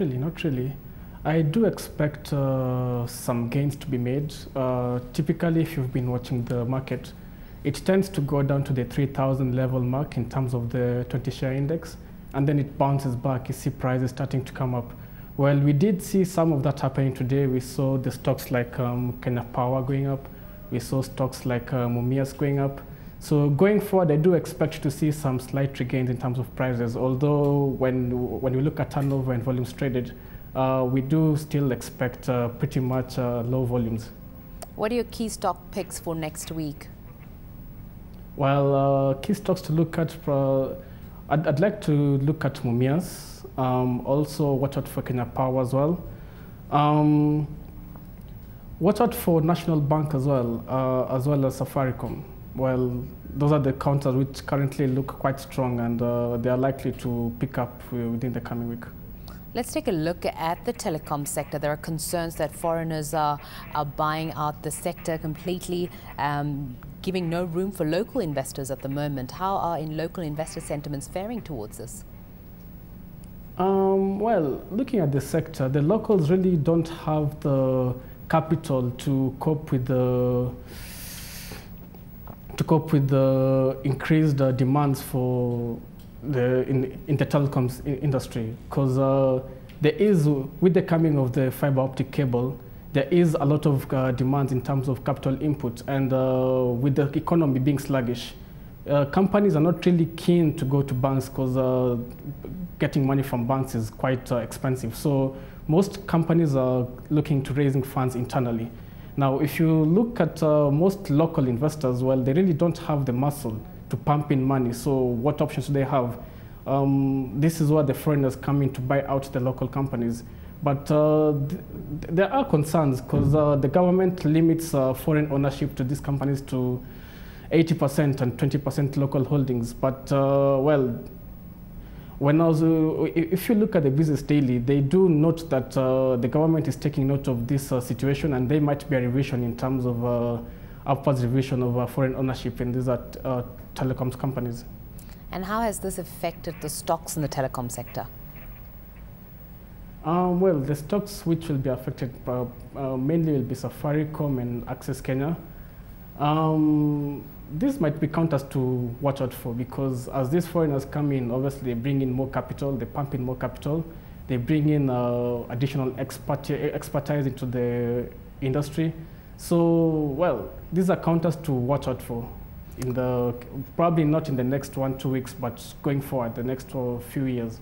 really, not really. I do expect some gains to be made. Typically, if you've been watching the market, it tends to go down to the 3,000 level mark in terms of the 20-share index, and then it bounces back. You see prices starting to come up. Well, we did see some of that happening today. We saw the stocks like Kenya Power going up. We saw stocks like Mumias going up. So going forward, I do expect to see some slight regains in terms of prices, although when we look at turnover and volumes traded, we do still expect pretty much low volumes. What are your key stock picks for next week? Well, key stocks to look at, I'd like to look at Mumias, also watch out for Kenya Power as well. Watch out for National Bank as well as Safaricom. Well, those are the counters which currently look quite strong, and they are likely to pick up within the coming week. Let's take a look at the telecom sector. There are concerns that foreigners are buying out the sector completely, giving no room for local investors at the moment. How are local investor sentiments faring towards this? Well, looking at the sector, the locals really don't have the capital to cope with the increased demands for in the telecoms industry, because there is, with the coming of the fiber optic cable, there is a lot of demands in terms of capital input, and with the economy being sluggish, companies are not really keen to go to banks, because getting money from banks is quite expensive. So most companies are looking to raising funds internally. Now, if you look at most local investors, well, they really don't have the muscle to pump in money. So what options do they have? This is where the foreigners come in to buy out the local companies. But there are concerns, because the government limits foreign ownership to these companies to 80% and 20% local holdings. But well, if you look at the Business Daily, they do note that the government is taking note of this situation, and there might be a revision in terms of upwards revision of foreign ownership in these telecoms companies. And how has this affected the stocks in the telecom sector? Well, the stocks which will be affected mainly will be Safaricom and Access Kenya. This might be counters to watch out for, because as these foreigners come in, obviously they bring in more capital, they pump in more capital, they bring in additional expertise into the industry. So, well, these are counters to watch out for, probably not in the next 1-2 weeks, but going forward, the next few years.